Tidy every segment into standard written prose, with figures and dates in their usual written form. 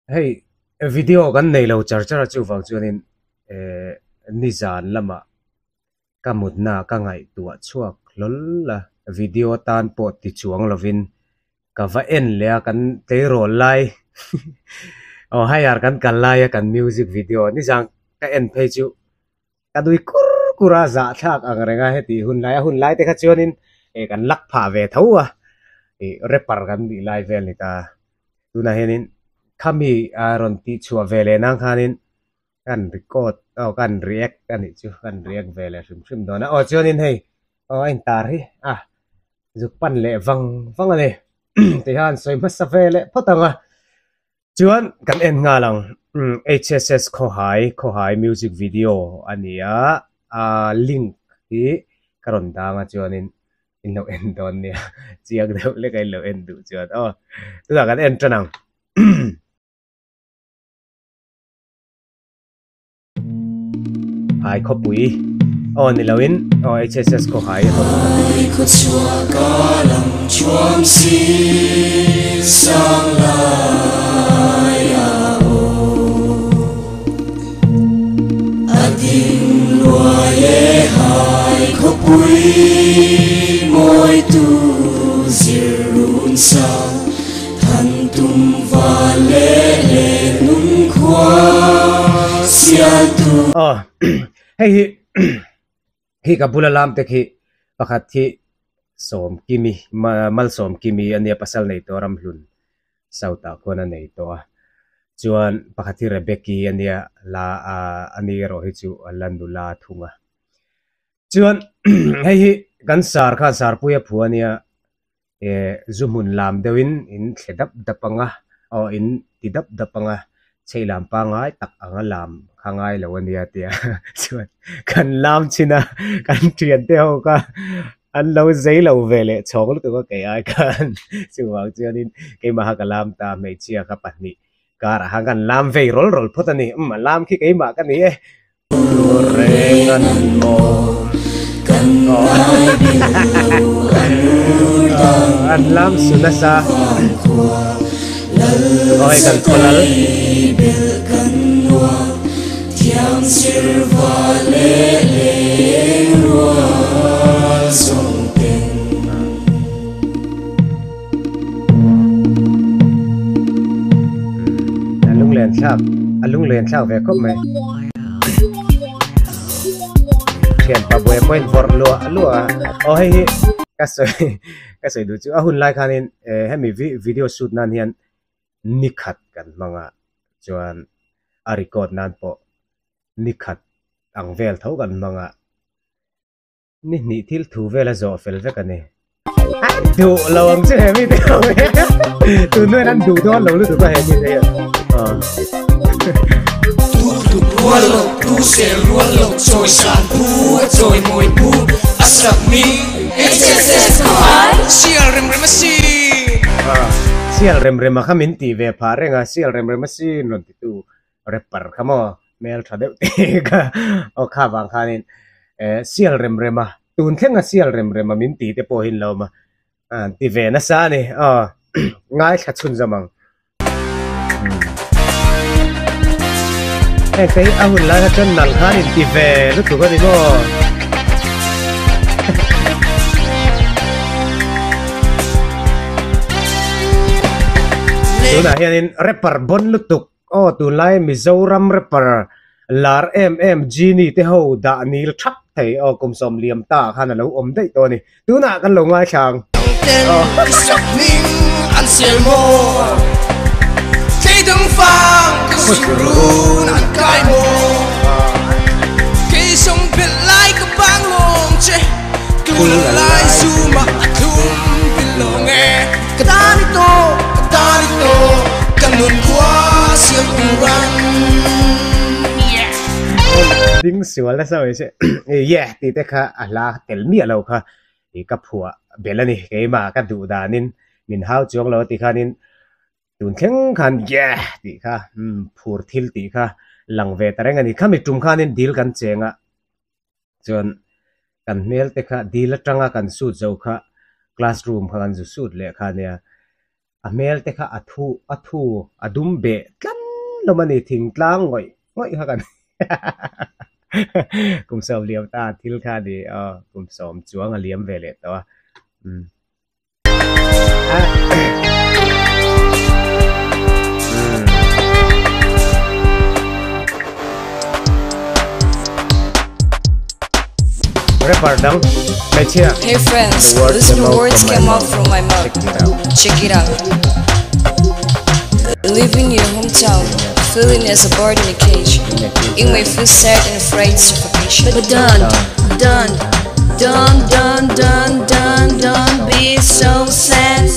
hey video kan nei lo char char chu wang chuanin nizan lama kamutna ka ngai tua chuak lol la video tan po ti chuang lovin ka va en le kan te rol lai oh hayar kan kalai kan music video ni jang ka en phe chu ka dui kur kura za thak ang renga he ti hun lai te kha chuanin kan lak pha ve thawa rapper kan di live vel ni ta tuna henin kami aron ti chua vele nang khanin kan record kan react kan chu kan react vele sim dona chuanin hei anh tar hi juk pan le wang ane te han soi ma sa vele photanga chuan kan en nga lang HSS kho hai music video ania link hi karon danga chuanin in lo en don nia chiang deuh le kai lo en du chuan tu kan en tranang hai khopui ni lawin HSS ko hai ko chua ka lam chuam si sang la ya o ading lua ye hai khopui moi tu zirun sa than tum va le le nun khwa sia tu hey hi kabula lam te khi pakhat thi som kimi mal som kimi ania pasal nei to ram hlun sauta kona nei to chuan pakhat thi rebeki ania la ani ro hi chu landula thunga chuan hei hi kan sar kha sar puya phuania zumun lam dewin in thledap dapanga in tidap dapanga cheilam pa ngai tak anga lam khangai lawania tia chuan kan lam china kan trian te ho ka an lo zai lo vele chong lu ko ke ai kan chuwang chuanin ke ma ka lam ta me chia ka pahni kar ha kan lam ve rol photani lam khi ke ma ka ni rengan mo kan ai an lam sunasa oi kan kolal thiam sir va le le rua song ten alung len thak ve khop mai thian pa boy point for lua hei ka soi du chu hun lai khanin hemi video shoot nan hian nikhat kan manga chuan a record nan po nikhat ang vel thau kan manga ni thil thu vela zo fel ve kan ni du lawang che hemi te tu noi nan du do lo lu du ka hemi te tu rualo tu se rualo choi san pu choi moi pu asap mi HSS ko hai sial rem si sial rem khamin ti ve pha renga sial rem si non ti tu rapper khamo mel thade ka kha wang khanin sial rem tun thenga sial rem min ti te po hin lo ma ti ve na sa ni ngai kha chun zamang cái ahun la ka chân nal khanin ti ve lu tu ka ni mo tu na hianin rapper bon lutuk tu lai Mizoram rapper lar gini te ho da nil thak thei kum som liam ta khana lo om dei to ni tu na kan lo ngai chang ning an sel mo dong phang cái run an kai mo cái sông biết lại cái bang long che cứ lại du mà thum biết lo nghe cái ta đi to cái luôn qua siêu run ding siwal la sa se ti te kha ala tel mi lo kha ka phua belani ke ma ka du danin min hau chong lo ti khanin tun theng khan ti kha phur thil ti kha langve tareng ani khami tum khanin dil kan chenga chon kan mel te kha dil atanga kan su zo kha classroom khan ju suit le kha ne a mel te kha athu adum be tlan lo mani thing tlang ngoi ha kan kum som liam ta thil kha di kum som chuang a liam ve le to Hey friends, listen to words came out from my mouth. Check it out. Living in your hometown, feeling as a bird in a cage. You may feel sad and afraid suffocation. But don't be so sad.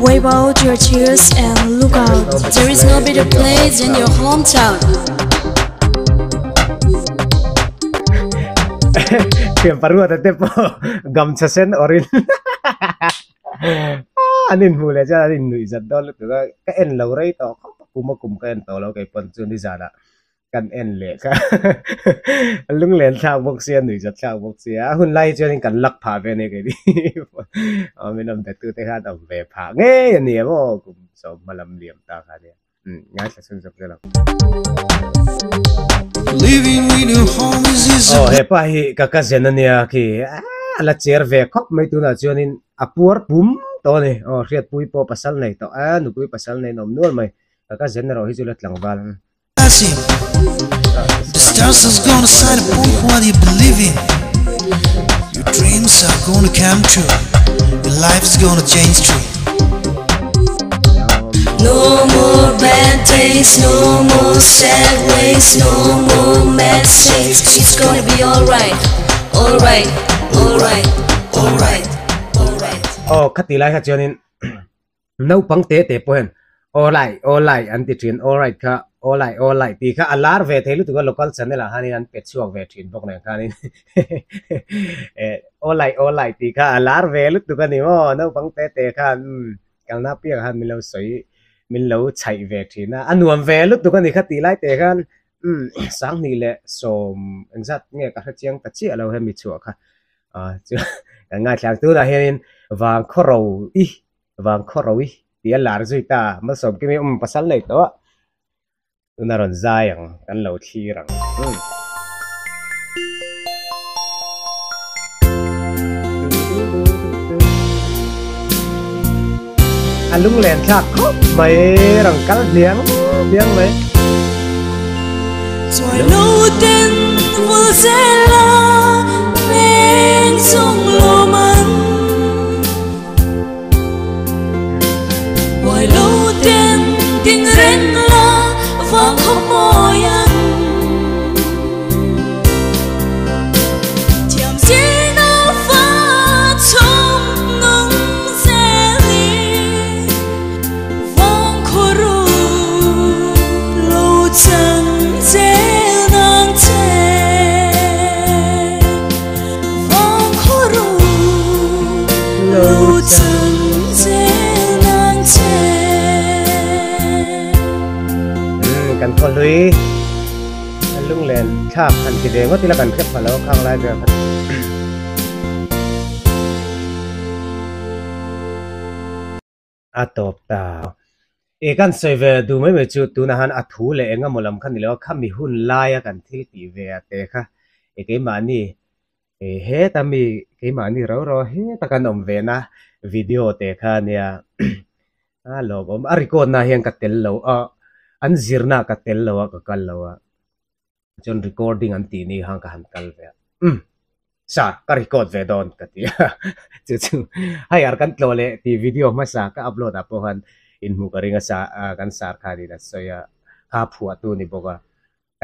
Wipe out your tears and look out. There is no better place than your hometown. Tiap paru ada tepo gam chasen orin anin mule cha anin nui zat dol tu ka en lo rei to kuma kum ka en to lo kai pon chu ni zada kan en le ka lung len thak bok sia nui zat thak bok sia hun lai chu nin kan lak pha ve ne ke di minam te tu te ha dam ve pha nge ni mo kum so malam liam ta kha ne ngai sa sun zap la Living with your homies is he pa hi kaka zenania ki ala chair ve khop mai tu na chuanin apur pum to ni riat pui po pasal nei to nu pui pasal nei nom nual mai kaka zenero hi chulat langwal passing. The stars is gonna shine upon what you believe in. Your dreams are gonna come true. Your life's gonna change true. No more bad days, no more sad ways, no more mistakes. It's gonna be alright, alright, alright, alright, alright. Khati lai ha chuanin no pang te pohen alright anti trin alright kha alright ti kha alar ve thelu tu local channel hani an pet chuak ve thin bok ne kha ni alright ti kha alar ve lu tu ka ni mo no pang te kha kang na pia han milo soi min lo chai ve thina anuam ve lu tu ka ni khati lai te khan sang ni le som exact nge ka ha chiang ta chi alo he mi chuak kha chu ngai thlang tu da hian wang khoro i ti alar zui ta ma som ki mi pasal nei to tu na ron zayang kan lo thi rang lung len thak khop mai rang kal liang mai Rồi lâu tên vừa sẽ là lên sông lô mắn Rồi lâu tên tiếng rên la vang khóc môi anh Tiệm chỉ nó phá trong nắng sẽ đi vang khô ru lâu chân dễ nắng chê vang khô ru lâu chân dễ nắng chê kan ko lui lung len thak han ti de ngoti la kan khep phalo khang lai be atop ta kan save du mai me chu tu na han athu le enga molam khan ni lo khami hun lai kan thil ti ve te kha ke mani he ta mi ke mani ro he ta kan om ve na video te kha nia logom record na hian ka tel lo an zirna ka tel lo ka kal lo chon recording an ti ni hang ka han kal ve sa ka record ve don ka ti chu hai ar kan tlole ti video ma sa ka upload apo han in mu karinga sa kan sar khani da soya ha phua tu ni boga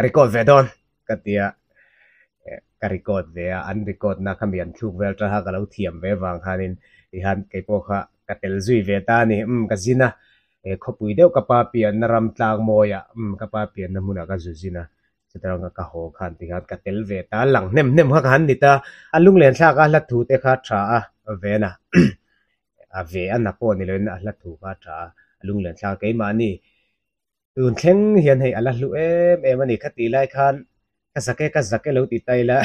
record ve don ka tia ka record ve an record na khamian thuk vel tra ha ka lo thiam ve wang hanin i han ke po kha ka tel zui ve ta ni ka zina khopui deu ka pa pian naram tlang moya ka pa pian na muna ka zuzina chitrang ka ho khan ti hat ka tel ve ta lang nem ha han ni ta alung len thla ka la thu te kha tha ve na ve an na po ni len la thu ka tha alung len thla ke ma ni tun thleng hian hei ala hlu em ani khati lai khan ka zake lo ti tai la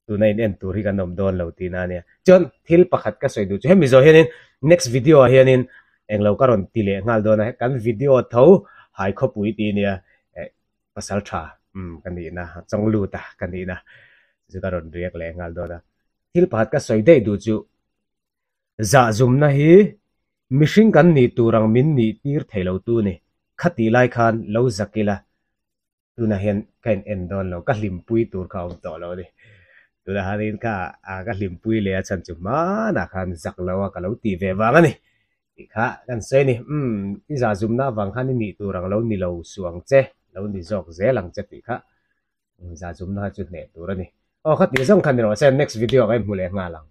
tu nei en tu ri kan nom don lo ti na ne chon thil pakhat ka soi du chu hemi zo hian next video hian eng lo karon ti le ngal do na kan video tho hai kho pui ti nia pasal tha kan ni na chong lu ta kan ni na chu ka ron riak le ngal do da thil pat ka soi dei du chu za zum na hi mishing kan ni turang min ni tir thelo tu ni khati lai khan lo zakila tu na hian kain endon lo ka hlim pui tur kha om to lo ni tu da harin ka ka hlim pui le chan chu ma na khan zak lo ka lo ti ve wang ani ti kha kan se ni ti za zum na wang khan ni turang lo ni lo suang che lo ni jok ze lang che ti kha za zum na chu ne tur ani khat ni jong khan ro se next video kai mu le nga lang